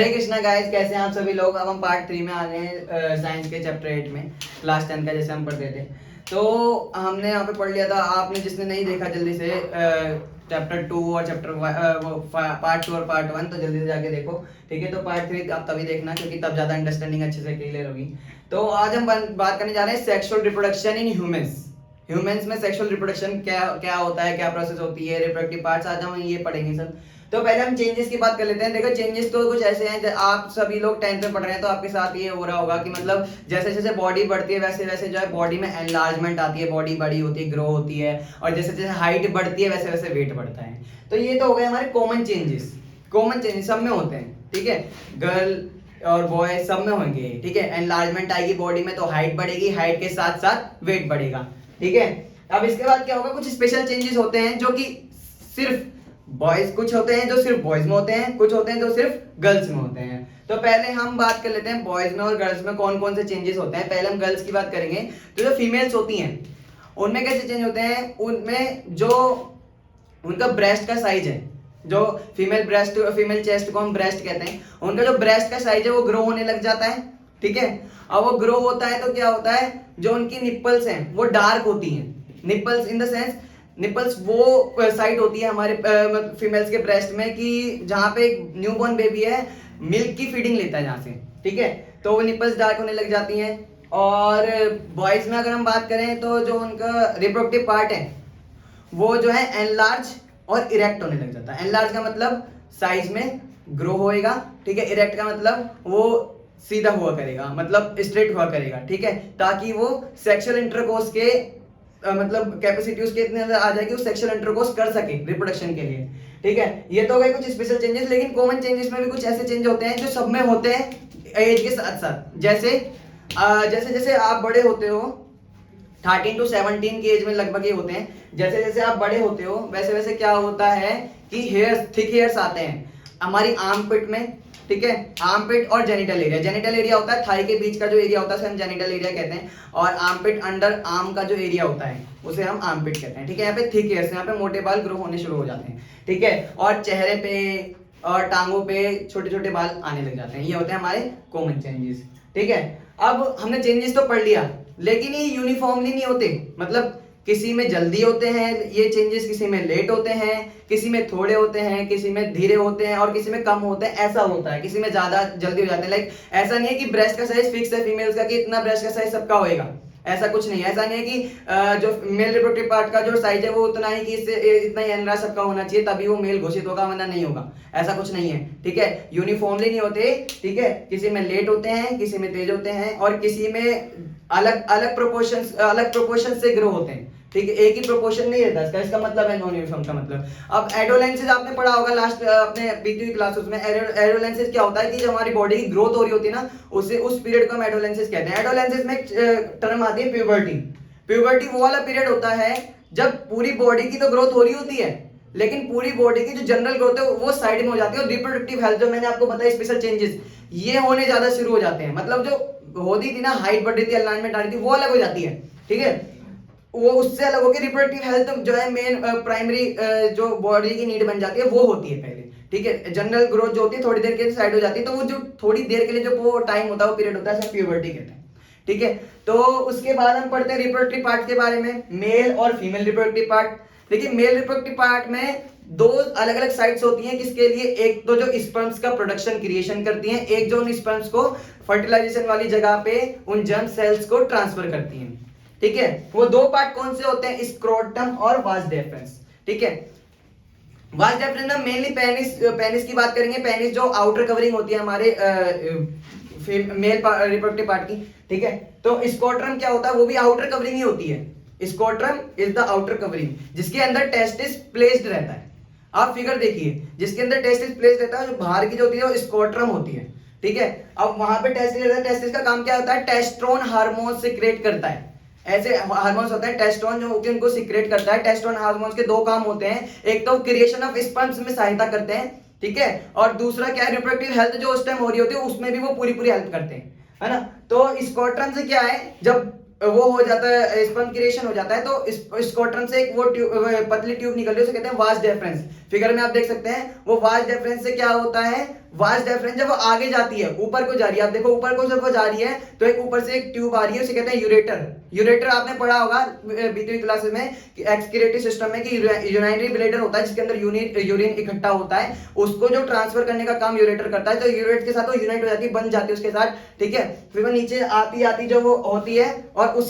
हरे Krishna guys, कैसे हैं आप सभी लोग। अब हम पार्ट 3 में आ गए हैं साइंस के चैप्टर 8 में। क्लास 10 का जैसे हम पढ़ते थे तो हमने यहाँ पे पढ़ लिया था। आपने जिसने नहीं देखा जल्दी से चैप्टर 2 और पार्ट 2 और पार्ट 1 तो जल्दी से जाके देखो, ठीक है। तो पार्ट 3 आप तभी देखना क्योंकि तब ज़्यादा अंडरस्टैंडिंग अच्छे से क्लियर होगी। तो आज हम बात करने जा रहे हैं सेक्सुअल रिप्रोडक्शन इन ह्यूमंस में सेक्सुअल रिप्रोडक्शन क्या क्या होता है, क्या प्रोसेस होती है, रिप्रोडक्टिव पार्ट्स। आज हम ये पढ़ेंगे सब। तो पहले हम चेंजेस की बात कर लेते हैं। देखो चेंजेस तो कुछ ऐसे हैं, आप सभी लोग 10th में पढ़ रहे हैं तो आपके साथ ये हो रहा होगा कि मतलब जैसे जैसे बॉडी बढ़ती है वैसे वैसे जो है बॉडी में एनलार्जमेंट आती है, बॉडी बड़ी होती है, ग्रो होती है, और जैसे जैसे हाइट बढ़ती है वैसे वैसे वेट बढ़ता है। तो ये तो हो गए हमारे कॉमन चेंजेस सब में होते हैं, ठीक है। गर्ल और बॉय सब में होंगे, ठीक है। एनलार्जमेंट आएगी बॉडी में तो हाइट बढ़ेगी, हाइट के साथ साथ वेट बढ़ेगा, ठीक है। अब इसके बाद क्या होगा, कुछ स्पेशल चेंजेस होते हैं जो कि सिर्फ बॉयज, कुछ होते हैं जो सिर्फ बॉयज में होते हैं, कुछ होते हैं जो सिर्फ गर्ल्स में होते हैं। तो पहले हम बात कर लेते हैं बॉयज में और गर्ल्स में कौन कौन से चेंजेस होते हैं। पहले हम गर्ल्स की बात करेंगे। तो जो फीमेल्स होती हैं उनमें कैसे चेंज होते हैं, उनमें जो उनका ब्रेस्ट का साइज है, जो फीमेल चेस्ट को हम ब्रेस्ट कहते हैं, उनका जो ब्रेस्ट का साइज है वो ग्रो होने लग जाता है, ठीक है। अब वो ग्रो होता है तो क्या होता है, जो उनकी निप्पल्स हैं वो डार्क होती हैं। Nipples in the sense, nipples वो साइट होती है हमारे फीमेल्स के ब्रेस्ट में कि जहाँ पे एक न्यूबॉर्न बेबी है मिल्क की फीडिंग लेता है जहाँ से, ठीक है। तो वो निपल्स डार्क होने लग जाती हैं। और बॉयज में अगर हम बात करें तो जो उनका रिप्रोडक्टिव पार्ट है वो जो है एनलार्ज और इरेक्ट होने लग जाता है। एनलार्ज का मतलब साइज में ग्रो होएगा, ठीक है। इरेक्ट का मतलब वो सीधा हुआ करेगा, मतलब स्ट्रेट हुआ करेगा, ठीक है, ताकि वो सेक्सुअल इंटरकोर्स के मतलब कैपेसिटी उसके इतने अंदर आ जाएगी वो सेक्सुअल इंटरकोर्स कर सके रिप्रोडक्शन के लिए, ठीक है। ये तो हो गए कुछ स्पेशल चेंजेस। लेकिन कॉमन चेंजेस में भी कुछ ऐसे चेंज होते हैं जो सब में होते हैं एज के साथ साथ। जैसे जैसे जैसे आप बड़े होते हो 13 to 17 की एज में लगभग ये होते हैं। जैसे जैसे आप बड़े होते हो वैसे वैसे क्या होता है कि थिक हेयर्स आते हैं हमारी आर्मपिट में, ठीक है। आर्मपिट और जेनिटल एरिया, जेनिटल एरिया होता है थाई के बीच का जो एरिया होता है उसे हम जेनिटल एरिया कहते हैं, और आर्मपिट अंडर आर्म का जो एरिया होता है उसे हम आर्मपिट कहते हैं, ठीक है। यहाँ पे थिक हेयर्स, यहाँ पे मोटे बाल ग्रो होने शुरू हो जाते हैं, ठीक है। और चेहरे पे और टांगों पे छोटे छोटे बाल आने लग जाते हैं। ये होते हैं हमारे कॉमन चेंजेस, ठीक है। अब हमने चेंजेस तो पढ़ लिया, लेकिन ये यूनिफॉर्मली नहीं होते। मतलब किसी में जल्दी होते हैं ये चेंजेस, किसी में लेट होते हैं, किसी में थोड़े होते हैं, किसी में धीरे होते हैं, और किसी में कम होते हैं। ऐसा होता है, किसी में ज्यादा जल्दी हो जाते हैं। लाइक ऐसा नहीं है कि ब्रेस्ट का साइज फिक्स है फीमेल्स का कि इतना ब्रेस्ट का साइज सबका होएगा, ऐसा कुछ नहीं है। ऐसा नहीं है कि जो मेल रिप्रोडक्टिव पार्ट का जो साइज है वो उतना ही कि इससे इतना ही एनरा सबका होना चाहिए तभी वो मेल घोषित होगा, वरना नहीं होगा। ऐसा कुछ नहीं है, ठीक है। यूनिफॉर्मली नहीं होते, ठीक है। किसी में लेट होते हैं, किसी में तेज होते हैं, और किसी में अलग अलग प्रोपोर्शन से ग्रो होते हैं, ठीक है। एक ही प्रोपोर्शन नहीं रहता इसका मतलब है नॉन यूनिफॉर्म का मतलब। अब एडोलेंसिस आपने पढ़ा होगा लास्ट अपने बीती हुई क्लासेस में। एडोलेंसिस क्या होता है कि जब हमारी बॉडी की ग्रोथ हो रही होती है ना, उस पीरियड को हम एडोलेंसिस कहते हैं। एडोलेंसिस में एक टर्म आती है प्यूबर्टी। प्यूबर्टी वो वाला पीरियड होता है जब पूरी बॉडी की तो ग्रोथ हो रही होती है, लेकिन पूरी बॉडी की जो जनरल ग्रोथ है वो साइड में हो जाती है, और रिप्रोडक्टिव हेल्थ जो मैंने आपको बताया स्पेशल चेंजेस ये होने ज्यादा शुरू हो जाते हैं। मतलब जो होती थी ना, हाइट बढ़ रही थी, अलाइनमेंट आ रही थी, वो अलग हो जाती है, ठीक है। वो उससे अलग होकर रिप्रोडक्टिव हेल्थ जो है मेन प्राइमरी जो बॉडी की नीड बन जाती है वो होती है पहले, ठीक है। जनरल ग्रोथ जो होती है थोड़ी देर के लिए साइड हो जाती है, तो वो जो थोड़ी देर के लिए जो वो टाइम होता है वो पीरियड होता है प्यूबर्टी कहते हैं, ठीक है। तो उसके बाद हम पढ़ते हैं रिप्रोडक्टिव पार्ट के बारे में, मेल और फीमेल रिप्रोडक्टिव पार्ट। देखिए मेल रिप्रोडक्टिव पार्ट में दो अलग अलग साइट्स होती हैं। किसके लिए, एक तो जो स्पर्म्स का प्रोडक्शन क्रिएशन करती हैं, एक जो उन स्पर्म्स को फर्टिलाइजेशन वाली जगह पे उन जर्म सेल्स को ट्रांसफर करती हैं, ठीक है। वो दो पार्ट कौन से होते हैं, स्क्रोटम और वास डेफरेंस, ठीक है। वास डेफरेंस में मेनली पेनिस की बात करेंगे। पेनिस जो आउटर कवरिंग होती है हमारे मेल रिप्रोडक्टिव पार्ट की, ठीक है। तो स्क्रोटम क्या होता है, वो भी आउटर कवरिंग ही होती है। Scrotum is the outer covering जिसके अंदर टेस्टिस प्लेस्ड रहता है। आप फिगर देखिए, जिसके अंदर टेस्टिस प्लेस्ड रहता है, जो बाहर की जो होती है वो स्क्रोटम होती है, ठीक है। अब वहां पे टेस्टिस रहता है, टेस्टिस का काम क्या होता है, टेस्टोन हार्मोन सिक्रेट करता है। ऐसे हार्मोन्स होते हैं टेस्टोन जो होती है उनको सिक्रेट करता है। टेस्टोन हार्मोन्स के दो काम होते हैं, एक तो क्रिएशन ऑफ स्पर्म्स में सहायता करते हैं, ठीक है, और दूसरा क्या है, रिप्रोडक्टिव हेल्थ जो उस टाइम हो रही होती है उसमें भी वो पूरी पूरी हेल्प करते हैं, है ना। तो स्क्रोटम से क्या है, जब वो हो जाता है स्पर्म क्रिएशन हो जाता है तो स्क्रोटम से एक वो पतली ट्यूब निकल रही है, उसे कहते हैं वास डेफरेंस। फिगर में आप देख सकते हैं वो वास डेफरेंस से क्या होता है, वास डेफरेंस जब वो आगे जाती है, ऊपर को जा रही है, आप देखो ऊपर को जब वो जा रही है तो एक ऊपर से एक ट्यूब आ रही है, उसे कहते हैं यूरेटर। यूरेटर आपने पढ़ा होगा बीती क्लासेस में कि एक्सक्रीटरी सिस्टम में कि यूरिनरी ब्लैडर होता है जिसके अंदर यूरिन इकट्ठा होता है, उसको जो ट्रांसफर करने का काम यूरेटर करता है। तो यूरेटर के साथ वो यूनाइट हो जाती है, बन जाती है उसके साथ, ठीक है। फिर वो नीचे आती आती जो वो होती है और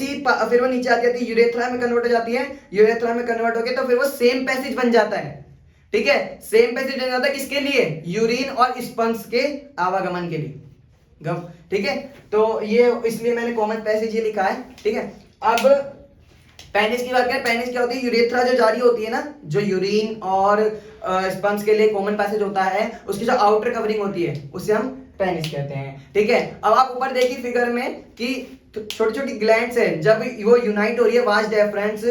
फिर वो नीचे आती आती यूरेथ्रा में कन्वर्ट हो जाती है। यूरेथ्रा में कन्वर्ट होकर तो फिर वो सेम पैसेज बन जाता है, ठीक है। सेम पैसेज बन जाता है किसके लिए? यूरिन और स्पंज के आवागमन के लिए, ठीक है। तो ये इसलिए मैंने कॉमन पैसेज ये लिखा है, ठीक है। अब पेनिस की बात करें, पेनिस क्या होती है? यूरेथ्रा जो जारी होती है ना, जो यूरिन और स्पंज के लिए कॉमन पैसेज होता है, उसकी जो आउटर कवरिंग होती है उसे हम पेनिस कहते हैं, ठीक है। अब आप ऊपर देखिए फिगर में कि छोटी छोटी ग्लैंड्स है, जब वो यूनाइट हो रही है वास डेफरेंस,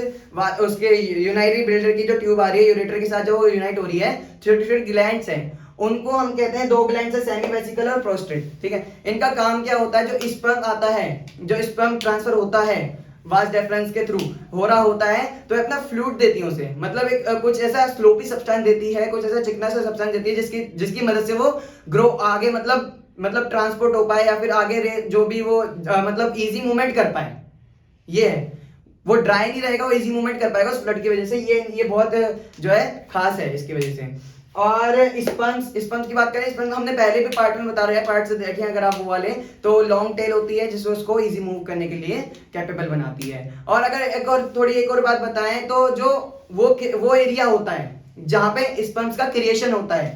उसके यूरिनरी ब्लैडर की जो ट्यूब आ रही है यूरेटर के साथ जो यूनाइट हो रही है, छोटी छोटी ग्लैंड्स हैं, उनको हम कहते हैं, दो ग्लैंड्स है, सेमी वेसिकल और प्रोस्टेट, ठीक है। इनका काम क्या होता है? जो स्पर्म आता है, जो स्पर्म ट्रांसफर होता है वास डेफरेंस के थ्रू हो रहा होता है, तो अपना फ्लूइड देती है उसे, मतलब एक कुछ ऐसा स्लोपी सब्सटेंस देती है, कुछ ऐसा चिकना सा सब्सटेंस देती है जिसकी मदद से वो ग्रो आगे मतलब ट्रांसपोर्ट हो पाए, या फिर आगे जो भी वो मतलब इजी मूवमेंट कर पाए। ये है, वो ड्राई नहीं रहेगा, वो इजी मूवमेंट कर पाएगा उस ब्लड की वजह से। ये बहुत जो है खास है इसकी वजह से। और स्पंज की बात करें, स्पंज हमने पहले भी पार्ट में बता रहे हैं, पार्ट से देखें अगर आप वो वाले, तो लॉन्ग टेल होती है जिससे उसको इजी मूव करने के लिए कैपेबल बनाती है। और अगर एक और बात बताएं तो जो वो एरिया होता है जहां पे स्पंज का क्रिएशन होता है,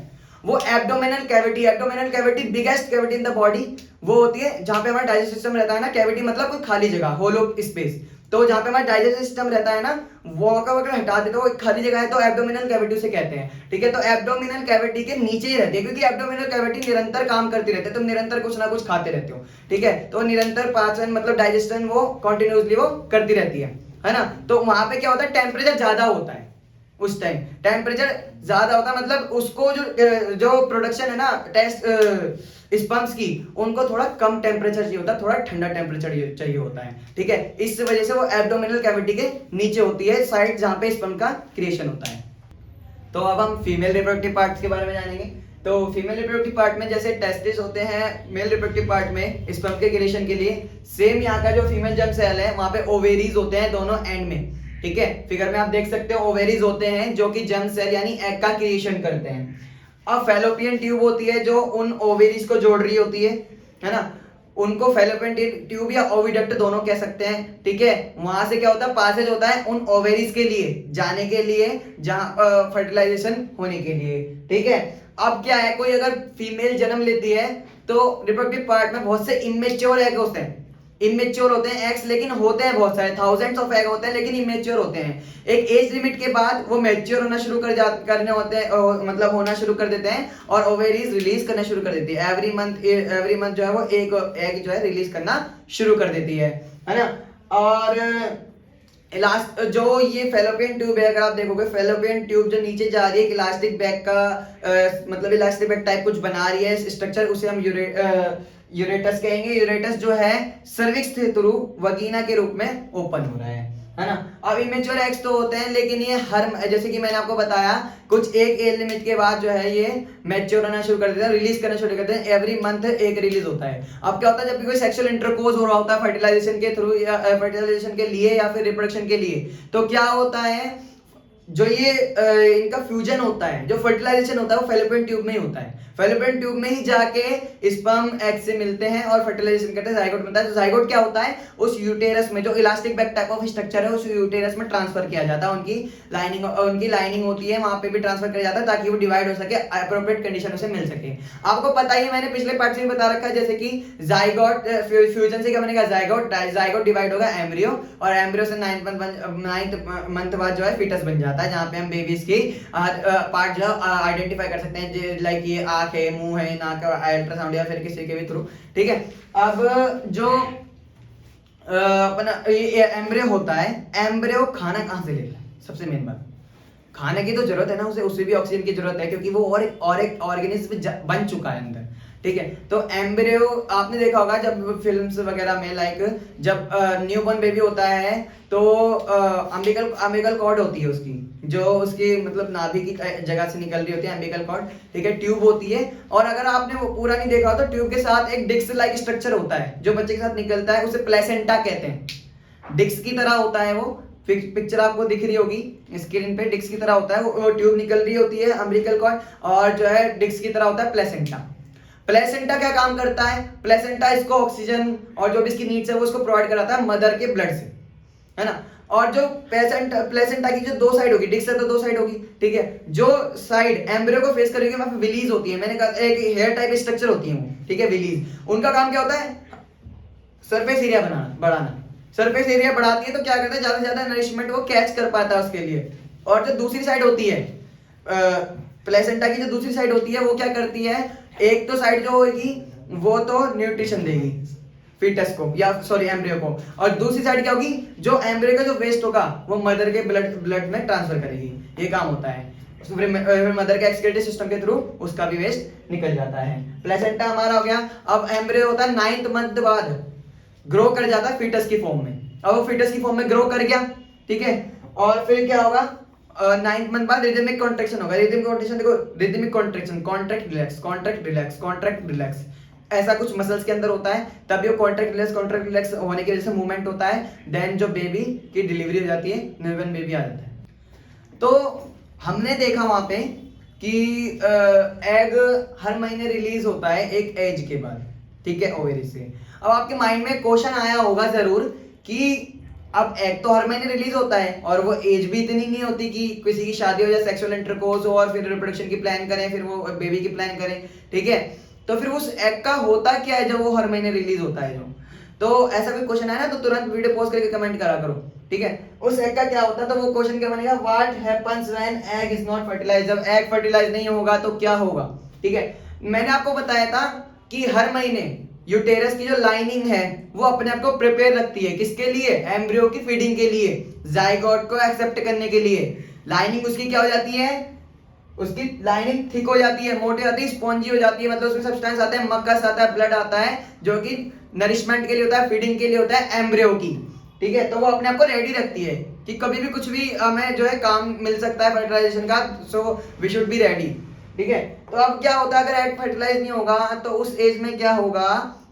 वो abdominal cavity biggest cavity in the body वो होती है जहां पे हमारा डाइजेस्टिव सिस्टम रहता है ना। कैविटी मतलब कोई खाली जगह, होलो स्पेस, तो जहां पे हमारा डाइजेस्टिव सिस्टम रहता है ना, वो अगर हटा दे तो वो खाली जगह है, तो एब्डोमिनल कैविटी उसे कहते हैं, ठीक है। तो एब्डोमिनल कैविटी के नीचे ही रहती है, क्योंकि एब्डोमिनल कैविटी निरंतर काम करती रहती है, तुम निरंतर कुछ ना कुछ खाते रहते हो, ठीक है। तो निरंतर पाचन मतलब डाइजेशन वो कंटिन्यूअसली वो करती रहती है ना। तो वहां पे क्या होता है? टेम्परेचर ज्यादा होता है, उस टाइम टेम्परेचर ज्यादा होता है, मतलब उसको जो प्रोडक्शन है ना टेस्ट स्पंज की, उनको थोड़ा कम टेम्परेचर चाहिए होता है, थोड़ा ठंडा टेम्परेचर चाहिए होता है, ठीक है। इस वजह से वो एब्डोमिनल कैविटी के नीचे होती है साइड, जहां पे स्पर्म का क्रिएशन होता है। तो अब हम फीमेल रिप्रोडक्टिव पार्ट्स के बारे में जानेंगे। तो फीमेल रिप्रोडक्टिव पार्ट में जैसे टेस्टिस होते हैं मेल रिप्रोडक्टिव पार्ट में स्पर्म के क्रिएशन के लिए, सेम यहाँ का जो फीमेल जर्म सेल है वहां पे ओवेरीज होते हैं दोनों एंड में, ठीक है। फिगर में आप देख सकते हो ओवेरीज होते हैं जो कि जर्म सेल यानी एग का क्रिएशन करते हैं। अब फैलोपियन ट्यूब होती है जो उन ओवेरीज को जोड़ रही होती है ना, उनको फैलोपियन ट्यूब या ओविडक्ट दोनों कह सकते हैं, ठीक है। वहां से क्या होता है? पासेज होता है उन ओवेरीज के लिए जाने के लिए, जहां फर्टिलाइजेशन होने के लिए, ठीक है। अब क्या है, कोई अगर फीमेल जन्म लेती है तो रिप्रोडक्टिव पार्ट में बहुत से इमेच्योर एग होते हैं, इमेच्योर होते हैं एग्स, लेकिन होते हैं बहुत सारे, थाउजेंड्स ऑफ एग होते हैं, लेकिन इमेच्योर होते हैं। एक एज लिमिट के बाद वो मैच्योर होना शुरू करने होते हैं, मतलब होना शुरू कर देते हैं, और ओवेरीज रिलीज करना शुरू कर देती है। एवरी मंथ जो है वो एक एग जो है रिलीज करना शुरू कर देती है ना। और लास्ट जो ये फैलोपियन ट्यूब है, अगर आप देखोगे फैलोपियन ट्यूब जो नीचे जा रही है इलास्टिक बैग का मतलब इलास्टिक बैग टाइप कुछ बना रही है स्ट्रक्चर, उसे हम यूरेटस कहेंगे। यूरेटस जो है सर्विक्स के थ्रू वगीना के रूप में ओपन हो रहा है ना। अब इमेच्योर एग्स तो होते हैं, लेकिन ये हर जैसे कि मैंने आपको बताया कुछ एक एज लिमिट के बाद जो है ये मैच्योर होना शुरू कर देते हैं, रिलीज करना शुरू करते हैं। एवरी मंथ एक रिलीज होता है। अब क्या होता है, जब भी कोई सेक्सुअल इंटरकोर्स हो रहा होता है फर्टिलाइजेशन के थ्रू या फर्टिलाइजेशन के लिए या फिर रिप्रोडक्शन के लिए, तो क्या होता है, जो ये इनका फ्यूजन होता है, जो फर्टिलाइजेशन होता है वो फैलोपियन ट्यूब में ही होता है। फैलोपियन ट्यूब में ही जाके स्पर्म एग से मिलते हैं और फर्टिलाइजेशन करते हैं, जाइगोट बनता है। तो जाइगोट क्या होता है, उस यूटेरस में जो elastic bag type of structure है उस यूटेरस में ट्रांसफर किया जाता है। उनकी लाइनिंग होती है, वहां पे भी ट्रांसफर किया जाता है ताकि वो डिवाइड हो सके, अप्रोप्रिएट कंडीशन से मिल सके। आपको पता ही है, मैंने पिछले पार्ट में बता रखा है, जैसे कि जाइगोट फ्यूजन से क्या बनेगा, जाइगोट डिवाइड होगा एम्ब्रियो, और एम्ब्रियो से 9th मंथ बाद जो है फीटस बन जाता है, जहां पे हम बेबीज की पार्ट जो आइडेंटिफाई कर सकते हैं, लाइक ये आंख है, मुंह है, नाक है, अल्ट्रासाउंड या फिर किसी के भी थ्रू, ठीक है। अब जो अपना ये एम्ब्रियो होता है, एम्ब्रियो खाना कहां से लेता है? सबसे मेन बात, खाने की तो जरूरत है ना उसे भी ऑक्सीजन की जरूरत है, क्योंकि वो और एक ऑर्गेनिज्म बन चुका है अंदर, ठीक है। तो एम्ब्रियो आपने देखा होगा जब फिल्म्स वगैरह में, लाइक जब न्यूबॉर्न बेबी होता है तो अम्बिकल कॉर्ड होती है उसकी, जो उसकी मतलब नाभि की जगह से निकल रही होती है, एम्बिकल कॉर्ड, ठीक है, ट्यूब होती है। और अगर आपने वो पूरा नहीं देखा हो तो ट्यूब के साथ एक डिस्क लाइक स्ट्रक्चर होता है जो बच्चे के साथ निकलता है, उसे प्लेसेंटा कहते हैं। डिस्क की तरह होता है वो, पिक्चर आपको दिख रही होगी स्क्रीन पे, डिस्क की तरह होता है वो ट्यूब निकल रही होती है अम्बिलिकल कॉर्ड, और जो है डिस्क की तरह होता है प्लेसेंटा। प्लेसेंटा क्या काम करता है? प्लेसेंटा इसको ऑक्सीजन और जो भी इसकी नीड्स है वो इसको प्रोवाइड कराता है मदर के ब्लड से, है ना। और जो प्लेसेंटा की जो दो साइड होगी, डिस्क से तो दो साइड होगी, ठीक है, जो साइड एम्ब्रियो को फेस करेगी वहां पे विलीज होती है, मैंने कहा एक हेयर टाइप स्ट्रक्चर होती है वो, ठीक है, विलीज। उनका काम क्या होता है? सरफेस एरिया बढ़ाना। सरफेस एरिया बढ़ाती है तो क्या करता है, ज्यादा से ज्यादा नरिशमेंट वो कैच कर पाता है उसके लिए। और जो दूसरी साइड होती है प्लेसेंटा की, जो दूसरी साइड होती है वो क्या करती है, एक तो साइड जो होगी वो तो न्यूट्रिशन देगी फीटस को, या सॉरी एम्ब्रियो को, और दूसरी साइड क्या होगी, जो एम्ब्रियो का जो वेस्ट होगा वो मदर के ब्लड में ट्रांसफर करेगी। ये काम होता है। फिर मदर के एक्सक्रीटरी सिस्टम के थ्रू उसका भी वेस्ट निकल जाता है। प्लेसेंटा हमारा हो गया। अब एम्ब्रियो होता है 9th मंथ बाद ग्रो कर जाता है फीटस की फॉर्म में। अब वो फीटस की फॉर्म में ग्रो कर गया, ठीक है, और फिर क्या होगा, 9th मंथ बाद रिदमिक कॉन्ट्रैक्शन होगा। रिदमिक कॉन्ट्रैक्शन देखो, rhythmic contraction, contract relax, contract relax, contract relax, ऐसा कुछ मसल्स के अंदर होता है, तभी वो कॉन्ट्रैक्ट रिलैक्स होने की वजह से मूवमेंट होता है। देन जो बेबी की डिलीवरी हो जाती है, न्यूबॉर्न बेबी आ जाता है। तो हमने देखा वहां पे कि एग हर महीने रिलीज होता है एक एज के बाद, ठीक है, ओवरी से। अब आपके माइंड में क्वेश्चन आया होगा जरूर कि अब एग तो हर महीने रिलीज होता है और वो एज भी इतनी नहीं होती कि किसी की शादी हो जाए, सेक्सुअल इंटरकोर्स हो और फिर रिप्रोडक्शन की प्लान करें, फिर वो बेबी की प्लान करें, ठीक है। तो फिर उस एग का होता क्या है जब वो हर महीने रिलीज होता है जो, तो ऐसा कोई क्वेश्चन है ना तो तुरंत वीडियो पॉज करके कमेंट करा करो, ठीक है। उस एग का क्या होता है, तो वो क्वेश्चन क्या बनेगा, what happens when egg is not fertilised. जब एग फर्टिलाइज नहीं होगा तो क्या होगा, ठीक है। मैंने आपको बताया था कि हर महीने यूटेरस की जो लाइनिंग है वो अपने आप को प्रिपेयर रखती है, किसके लिए, एम्ब्रियो की फीडिंग के लिए, जाइगोट को एक्सेप्ट करने के लिए। लाइनिंग उसकी क्या हो जाती है, उसकी लाइनिंग थिक हो जाती है, मोटी होती है, स्पॉन्जी हो जाती है, मतलब उसमें सब्सटेंस आता है, मक्कस आता है, ब्लड आता है, जो कि नरिशमेंट के लिए होता है, फीडिंग के लिए होता है एम्ब्रियो की, ठीक है। तो वो अपने आप को रेडी रखती है कि कभी भी कुछ भी हमें जो है काम मिल सकता है फर्टिलाइजेशन का, so we should be ready, ठीक है। तो अब क्या होता है, अगर एग फर्टिलाइज नहीं होगा तो उस एज में क्या होगा,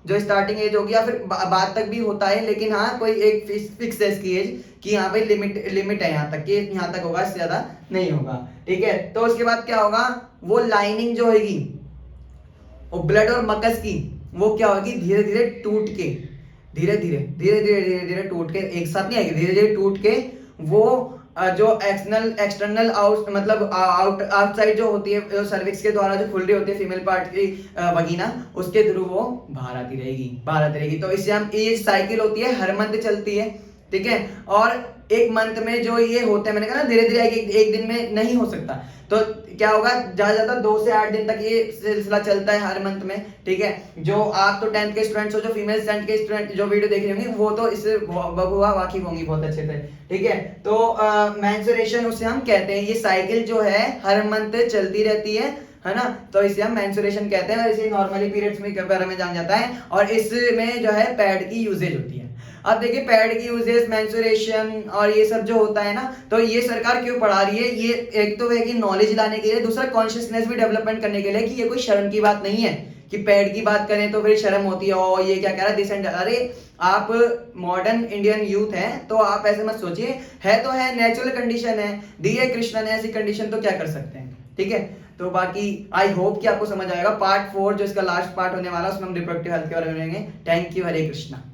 जो स्टार्टिंग एज होगी, या फिर बाद तक भी होता है, लेकिन हाँ कोई एक फिक्स है इसकी एज कि यहाँ पे लिमिट है यहाँ तक कि यहाँ तक होगा, इससे ज्यादा नहीं होगा, ठीक है। तो उसके बाद क्या होगा, वो लाइनिंग जो होगी वो ब्लड और मकस की, वो क्या होगी, धीरे धीरे टूट के, धीरे धीरे टूट के, एक साथ नहीं आएगी, धीरे धीरे टूट के वो जो एक्सटर्नल आउट मतलब आउटसाइड जो होती है, जो सर्विक्स के द्वारा जो खुल रही होती है फीमेल पार्ट की वगीना, उसके थ्रू वो बाहर आती रहेगी। तो इससे हम ये साइकिल होती है, हर मंथ चलती है, ठीक है। और एक मंथ में जो ये होते हैं, मैंने कहा ना धीरे धीरे एक दिन में नहीं हो सकता, तो क्या होगा, ज्यादा 2 से 8 दिन तक ये सिलसिला चलता है हर मंथ में, ठीक है। जो आप तो 10th के स्टूडेंट्स हो, जो फीमेल 10th के स्टूडेंट जो वीडियो देख रही होंगी वो तो इससे बबुआ वाकिफ होंगी बहुत अच्छे से, ठीक है। तो मेंस्ट्रुएशन उसे हम कहते हैं, ये साइकिल जो है हर मंथ चलती रहती है ना, तो इसे हम मेंस्ट्रुएशन कहते हैं, और इसे नॉर्मली पीरियड्स में के बारे में जाना जाता है, और इसमें जो है पैड की यूजेज होती है। अब देखिए पैड की यूजेस, मेंस्ट्रुएशन और ये सब जो होता है ना, तो ये सरकार क्यों पढ़ा रही है, ये एक तो है कि नॉलेज लाने के लिए, दूसरा कॉन्शियसनेस भी डेवलपमेंट करने के लिए कि ये कोई शर्म की बात नहीं है कि पैड की बात करें तो फिर शर्म होती है, और ये क्या कह रहा है दिस एंड, अरे आप मॉडर्न इंडियन यूथ हैं तो आप ऐसे मत सोचिए, है तो है, नेचुरल कंडीशन है, दी है कृष्ण ने ऐसी कंडीशन, तो क्या कर सकते हैं, ठीक है। तो बाकी आई होप कि आपको समझ आएगा। पार्ट 4 जो इसका लास्ट पार्ट होने वाला है उसमें हम रिप्रोडक्टिव हेल्थ के बारे में लेंगे। Thank you, Hare Krishna.